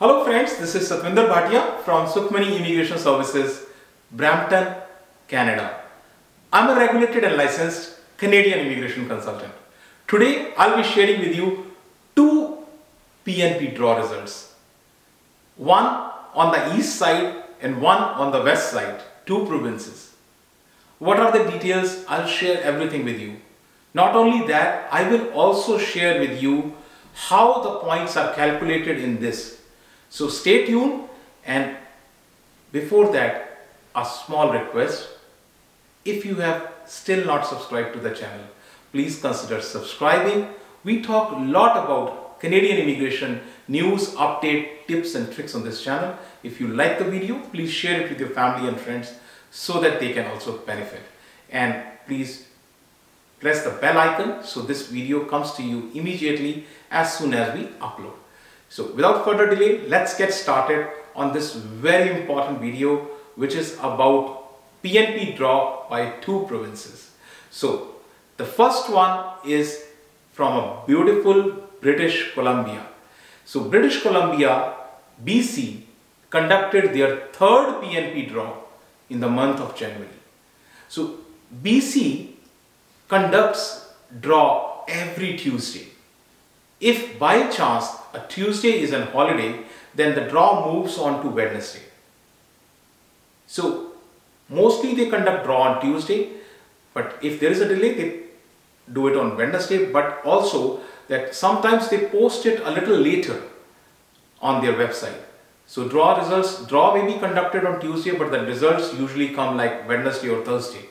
Hello friends, this is Bhatia from Sukhmani Immigration Services, Brampton, Canada. I'm a regulated and licensed Canadian immigration consultant. Today I'll be sharing with you two PNP draw results. One on the east side and one on the west side, two provinces. What are the details? I'll share everything with you. Not only that, I will also share with you how the points are calculated in this. So stay tuned, and before that, a small request. If you have still not subscribed to the channel, please consider subscribing. We talk a lot about Canadian immigration news, update, tips and tricks on this channel. If you like the video, please share it with your family and friends so that they can also benefit. And please press the bell icon so this video comes to you immediately as soon as we upload. So without further delay, let's get started on this very important video, which is about PNP draw by two provinces. So the first one is from a beautiful British Columbia. So British Columbia, BC, conducted their third PNP draw in the month of January. So BC conducts draw every Tuesday. If by chance a Tuesday is a holiday, then the draw moves on to Wednesday. So mostly they conduct draw on Tuesday, but if there is a delay, they do it on Wednesday, but also that sometimes they post it a little later on their website. So draw may be conducted on Tuesday, but the results usually come like Wednesday or Thursday.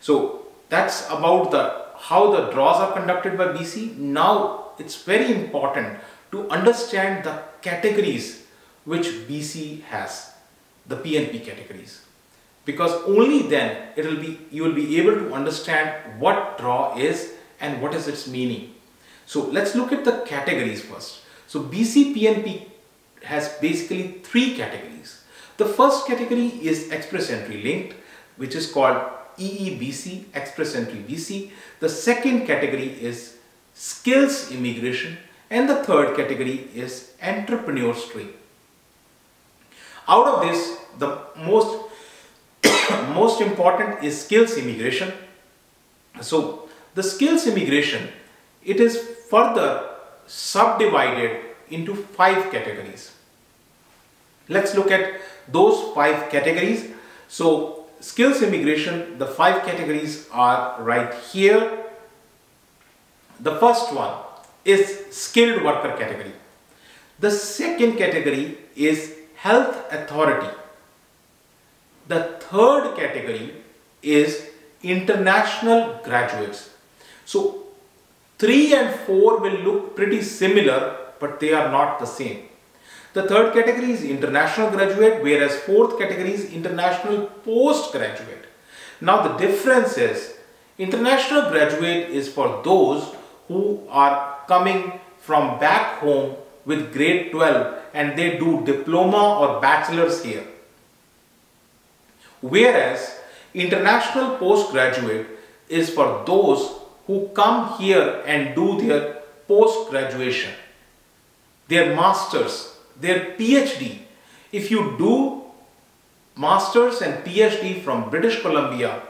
So that's about how the draws are conducted by BC. Now it's very important to understand the categories which BC has, the PNP categories, because only then you will be able to understand what draw is and what is its meaning. So let's look at the categories first. So BCPNP has basically three categories. The first category is express entry linked, which is called EEBC, Express Entry BC. The second category is skills immigration, and the third category is entrepreneur stream. Out of this, the most important is skills immigration. So the skills immigration, it is further subdivided into 5 categories. Let's look at those 5 categories. So skills immigration, the 5 categories are right here. The first one is skilled worker category. The second category is health authority. The third category is international graduates. So 3 and 4 will look pretty similar, but they are not the same. The third category is international graduate, whereas fourth category is international postgraduate. Now the difference is international graduate is for those who are coming from back home with grade 12 and they do diploma or bachelor's here. Whereas international postgraduate is for those who come here and do their post-graduation, their masters, their PhD. If you do masters and PhD from British Columbia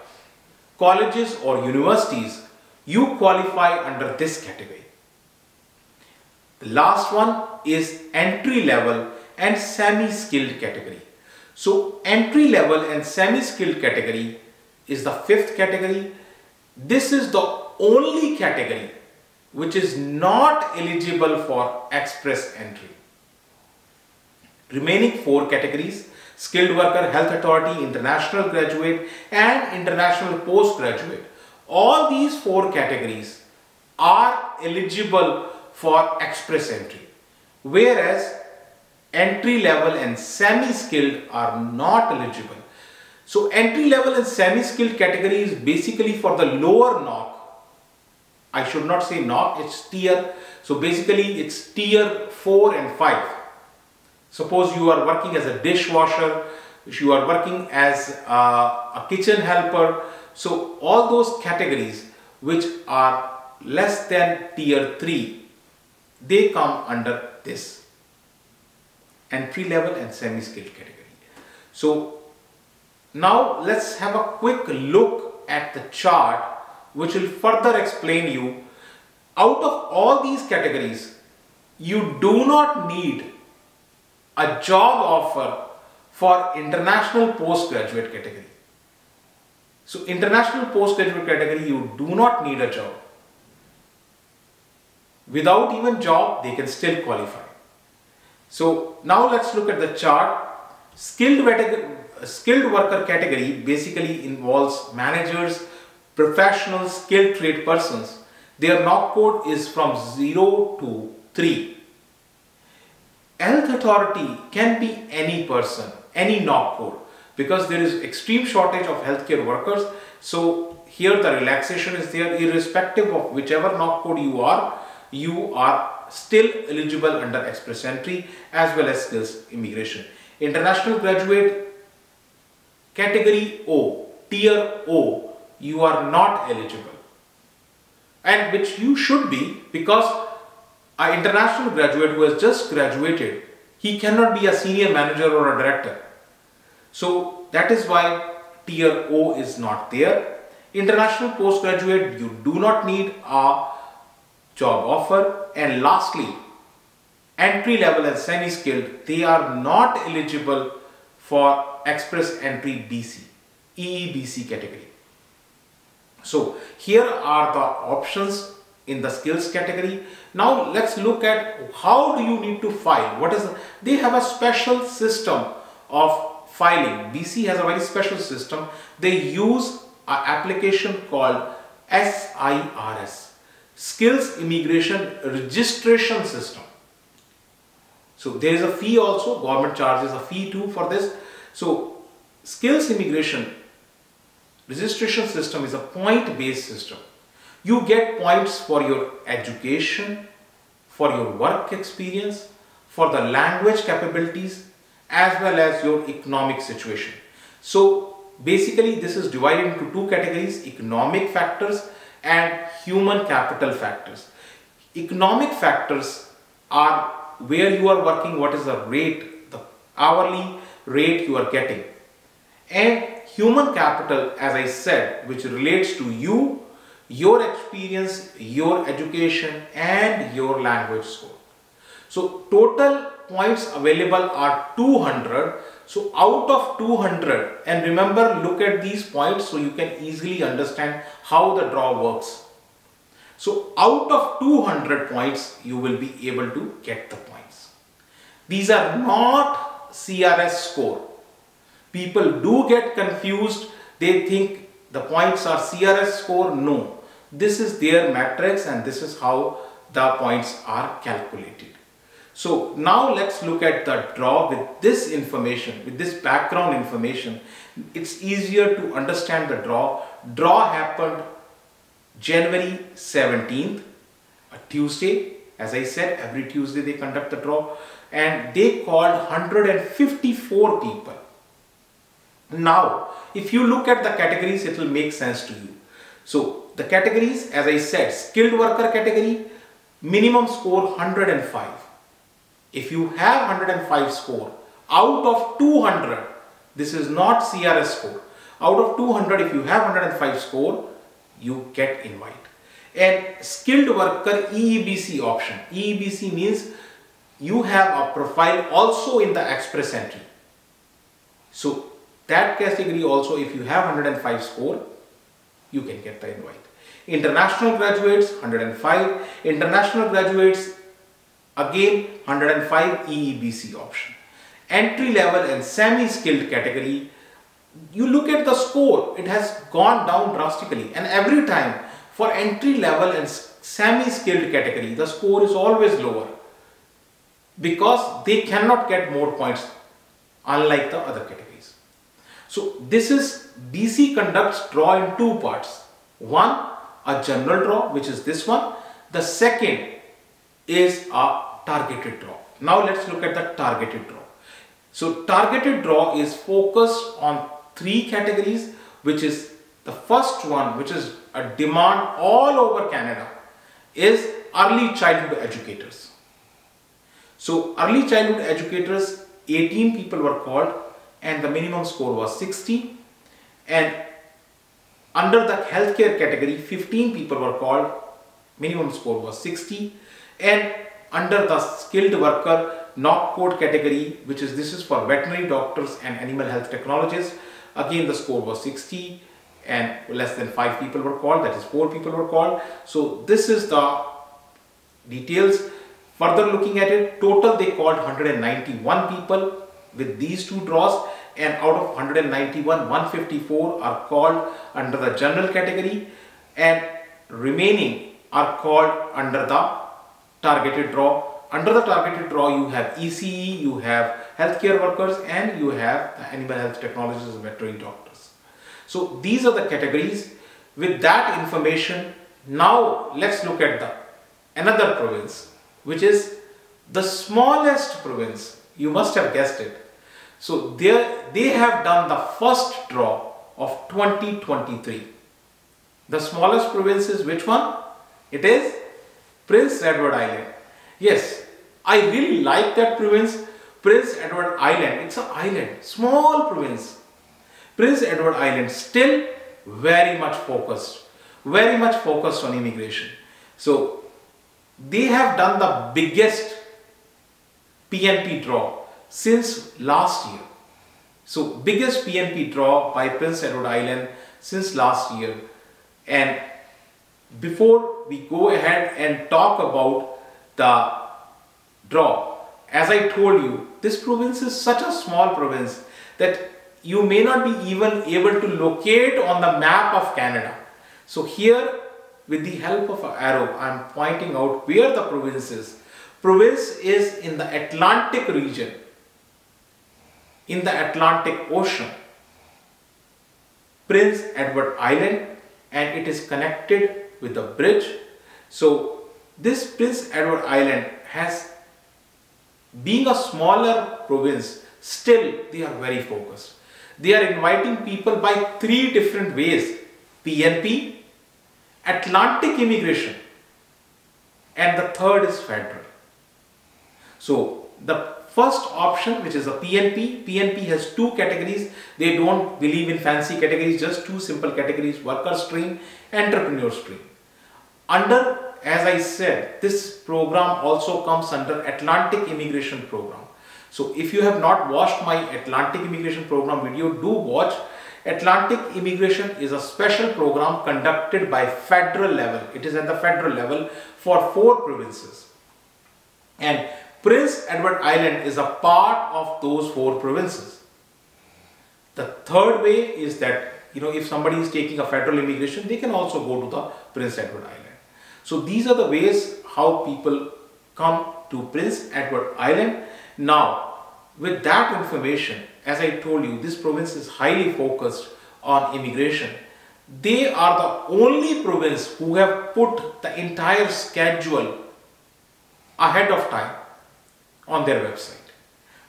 colleges or universities, you qualify under this category. The last one is entry level and semi-skilled category. So entry level and semi-skilled category is the 5th category. This is the only category which is not eligible for express entry. Remaining 4 categories, skilled worker, health authority, international graduate and international postgraduate. All these 4 categories are eligible for express entry, whereas entry level and semi-skilled are not eligible. So entry level and semi-skilled category is basically for the lower NOC. I should not say NOC, it's tier. So basically it's tier 4 and 5. Suppose you are working as a dishwasher, you are working as a kitchen helper. So all those categories which are less than tier 3, they come under this. entry level and semi-skilled category. So now let's have a quick look at the chart which will further explain you, out of all these categories, you do not need a job offer for international postgraduate category. So international postgraduate category, you do not need a job. Without even job, they can still qualify. So now let's look at the chart. Skilled worker category basically involves managers, professionals, skilled trade persons. Their knock code is from 0 to 3. Health authority can be any person, any knock code, because there is extreme shortage of healthcare workers. So here the relaxation is there, irrespective of whichever knock code you are still eligible under express entry as well as skills immigration. International graduate category O, tier O, you are not eligible, and which you should be, because an international graduate who has just graduated, he cannot be a senior manager or a director. So that is why tier O is not there. International postgraduate, you do not need a job offer. And lastly, entry level and semi-skilled, they are not eligible for express entry BC, EEBC category. So here are the options in the skills category. Now let's look at how do you need to file. They have a special system of filing. BC has a very special system. They use an application called SIRS, Skills Immigration Registration System. So there is a fee also, government charges a fee too for this. So Skills Immigration Registration System is a point-based system. You get points for your education, for your work experience, for the language capabilities, as well as your economic situation. So basically this is divided into two categories: economic factors and human capital factors. Economic factors are where you are working, what is the rate, the hourly rate you are getting. And human capital, as I said, which relates to you, your experience, your education and your language score. So total points available are 200. So out of 200, and remember, look at these points so you can easily understand how the draw works. So out of 200 points, you will be able to get the points. These are not CRS score. People do get confused. They think the points are CRS score. No. This is their matrix and this is how the points are calculated. So now let's look at the draw with this information, with this background information. It's easier to understand the draw. Draw happened January 17th, a Tuesday. As I said, every Tuesday they conduct the draw, and they called 154 people. Now, if you look at the categories, it will make sense to you. So the categories, as I said, skilled worker category, minimum score 105. If you have 105 score out of 200, this is not CRS score. Out of 200, if you have 105 score, you get invite. And skilled worker EEBC option. EEBC means you have a profile also in the express entry. So that category also, if you have 105 score, you can get the invite. International graduates 105. International graduates again 105 EEBC option. Entry level and semi-skilled category, you look at the score, it has gone down drastically, and every time for entry level and semi-skilled category the score is always lower because they cannot get more points unlike the other categories. So this is BC conducts draw in two parts. One, a general draw, which is this one. The second is a targeted draw. Now let's look at the targeted draw. So targeted draw is focused on three categories, which is the first one, which is a demand all over Canada, is early childhood educators. So early childhood educators 18 people were called and the minimum score was 60. And under the healthcare category, 15 people were called, minimum score was 60. And under the skilled worker knock code category, this is for veterinary doctors and animal health technologists, again the score was 60 and less than 5 people were called, that is 4 people were called. So this is the details. Further looking at it, total they called 191 people with these two draws, and out of 191, 154 are called under the general category and remaining are called under the targeted draw. Under the targeted draw you have ECE, you have healthcare workers, and you have the animal health technologists and veterinary doctors. So these are the categories. With that information, now let's look at another province, which is the smallest province. You must have guessed it. So they have done the first draw of 2023. The smallest province is which one? It is Prince Edward Island. Yes, I really like that province, Prince Edward Island. It's an island, small province. Prince Edward Island still very much focused on immigration. So they have done the biggest PNP draw since last year. So biggest PNP draw by Prince Edward Island since last year. And before we go ahead and talk about the draw, as I told you, this province is such a small province that you may not be even able to locate on the map of Canada. So here, with the help of an arrow, I am pointing out where the province is. Province is in the Atlantic region, in the Atlantic Ocean, Prince Edward Island, and it is connected with the bridge. So this Prince Edward Island has, being a smaller province, still they are very focused. They are inviting people by 3 different ways: PNP, Atlantic immigration, and the third is federal. So the first option, which is a PNP has 2 categories. They don't believe in fancy categories, just 2 simple categories: worker stream, entrepreneur stream. Under, as I said, this program also comes under Atlantic immigration program. So if you have not watched my Atlantic immigration program video, do watch. Atlantic immigration is a special program conducted by federal level. It is at the federal level for 4 provinces. And Prince Edward Island is a part of those 4 provinces. The third way is that, if somebody is taking a federal immigration, they can also go to the Prince Edward Island. So these are the ways how people come to Prince Edward Island. Now, with that information, as I told you, this province is highly focused on immigration. They are the only province who have put the entire schedule ahead of time on their website.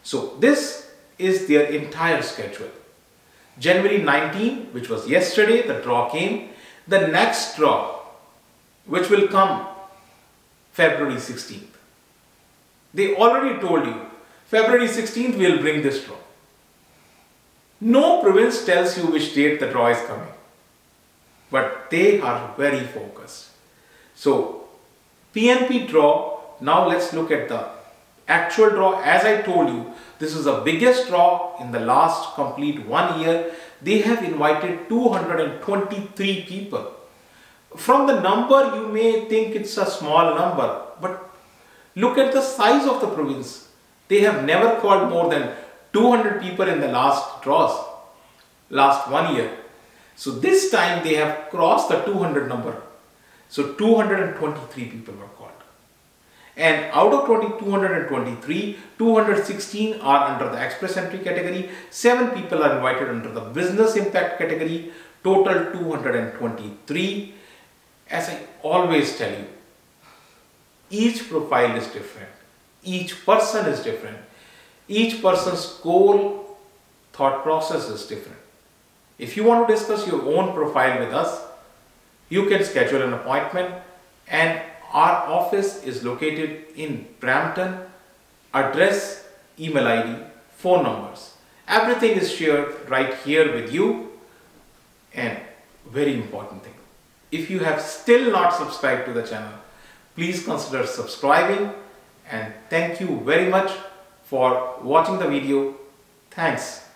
So this is their entire schedule. January 19, which was yesterday, the draw came. The next draw, which will come February 16th. They already told you, February 16th we will bring this draw. No province tells you which date the draw is coming, but they are very focused. So PNP draw, now let's look at the actual draw. As I told you, this is the biggest draw in the last complete 1 year. They have invited 223 people. From the number you may think it's a small number, but look at the size of the province. They have never called more than 200 people in the last draws, last 1 year. So this time they have crossed the 200 number. So 223 people were called. And out of 223, 216 are under the express entry category, 7 people are invited under the business impact category, total 223. As I always tell you, each profile is different, each person is different, each person's goal, thought process is different. If you want to discuss your own profile with us, you can schedule an appointment, and our office is located in Brampton. Address, email ID, phone numbers. Everything is shared right here with you. And very important thing, if you have still not subscribed to the channel, please consider subscribing, and thank you very much for watching the video. Thanks.